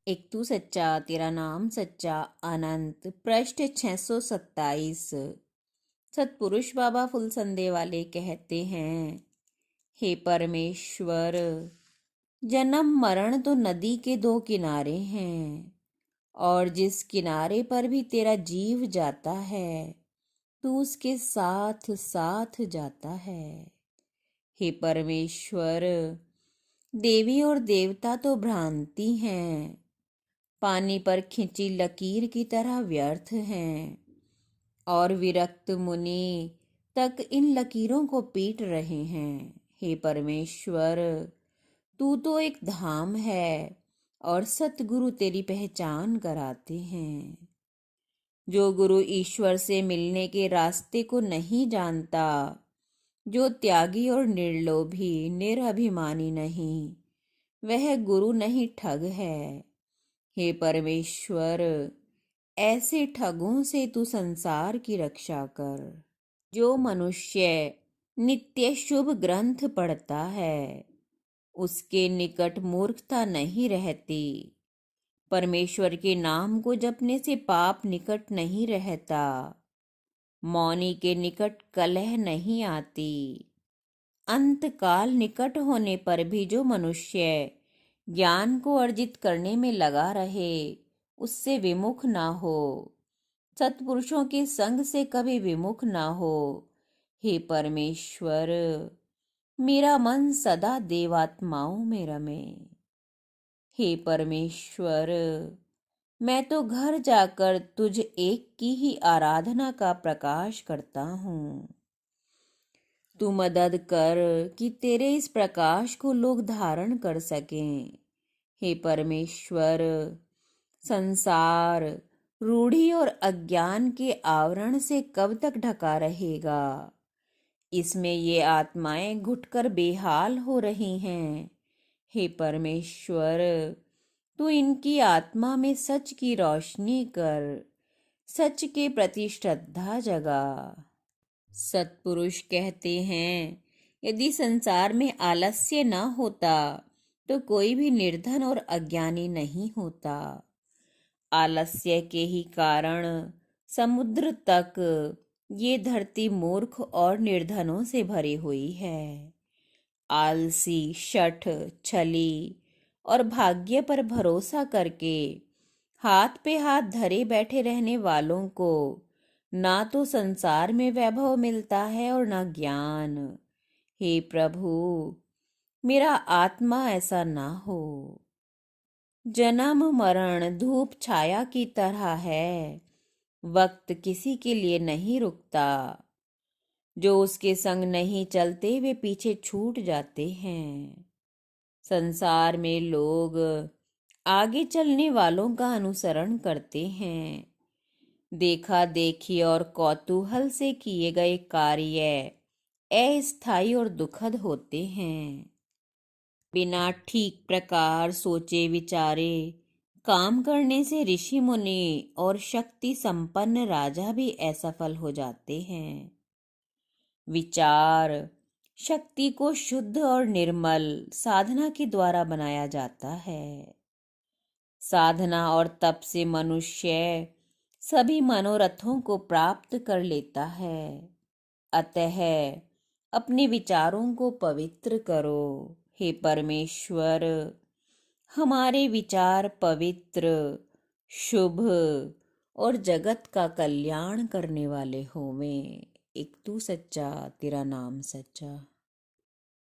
एक तू सच्चा तेरा नाम सच्चा अनंत पृष्ठ 627। सतपुरुष बाबा फुलसंदे वाले कहते हैं, हे परमेश्वर, जन्म मरण तो नदी के दो किनारे हैं, और जिस किनारे पर भी तेरा जीव जाता है तू उसके साथ साथ जाता है। हे परमेश्वर, देवी और देवता तो भ्रांति हैं, पानी पर खिंची लकीर की तरह व्यर्थ हैं, और विरक्त मुनि तक इन लकीरों को पीट रहे हैं। हे परमेश्वर, तू तो एक धाम है और सतगुरु तेरी पहचान कराते हैं। जो गुरु ईश्वर से मिलने के रास्ते को नहीं जानता, जो त्यागी और निर्लोभी निरभिमानी नहीं, वह गुरु नहीं ठग है। हे परमेश्वर, ऐसे ठगों से तू संसार की रक्षा कर। जो मनुष्य नित्य शुभ ग्रंथ पढ़ता है उसके निकट मूर्खता नहीं रहती। परमेश्वर के नाम को जपने से पाप निकट नहीं रहता। मौनी के निकट कलह नहीं आती। अंत काल निकट होने पर भी जो मनुष्य ज्ञान को अर्जित करने में लगा रहे उससे विमुख ना हो, सत्पुरुषों के संग से कभी विमुख ना हो। हे परमेश्वर, मेरा मन सदा देवात्माओं में रमे। हे परमेश्वर, मैं तो घर जाकर तुझ एक की ही आराधना का प्रकाश करता हूँ। तू मदद कर कि तेरे इस प्रकाश को लोग धारण कर सकें। हे परमेश्वर, संसार रूढ़ी और अज्ञान के आवरण से कब तक ढका रहेगा। इसमें ये आत्माएं घुटकर बेहाल हो रही हैं। हे परमेश्वर, तू इनकी आत्मा में सच की रोशनी कर, सच के प्रति श्रद्धा जगा। सत्पुरुष कहते हैं, यदि संसार में आलस्य न होता तो कोई भी निर्धन और अज्ञानी नहीं होता। आलस्य के ही कारण समुद्र तक ये धरती मूर्ख और निर्धनों से भरी हुई है। आलसी, शठ, छली और भाग्य पर भरोसा करके हाथ पे हाथ धरे बैठे रहने वालों को ना तो संसार में वैभव मिलता है और ना ज्ञान। हे प्रभु, मेरा आत्मा ऐसा ना हो। जन्म मरण धूप छाया की तरह है, वक्त किसी के लिए नहीं रुकता। जो उसके संग नहीं चलते वे पीछे छूट जाते हैं। संसार में लोग आगे चलने वालों का अनुसरण करते हैं। देखा देखी और कौतूहल से किए गए कार्य अस्थायी और दुखद होते हैं। बिना ठीक प्रकार सोचे विचारे काम करने से ऋषि मुनि और शक्ति संपन्न राजा भी असफल हो जाते हैं। विचार शक्ति को शुद्ध और निर्मल साधना के द्वारा बनाया जाता है। साधना और तप से मनुष्य सभी मनोरथों को प्राप्त कर लेता है। अतः अपने विचारों को पवित्र करो। हे परमेश्वर, हमारे विचार पवित्र, शुभ और जगत का कल्याण करने वाले होवें। एक तू सच्चा तेरा नाम सच्चा।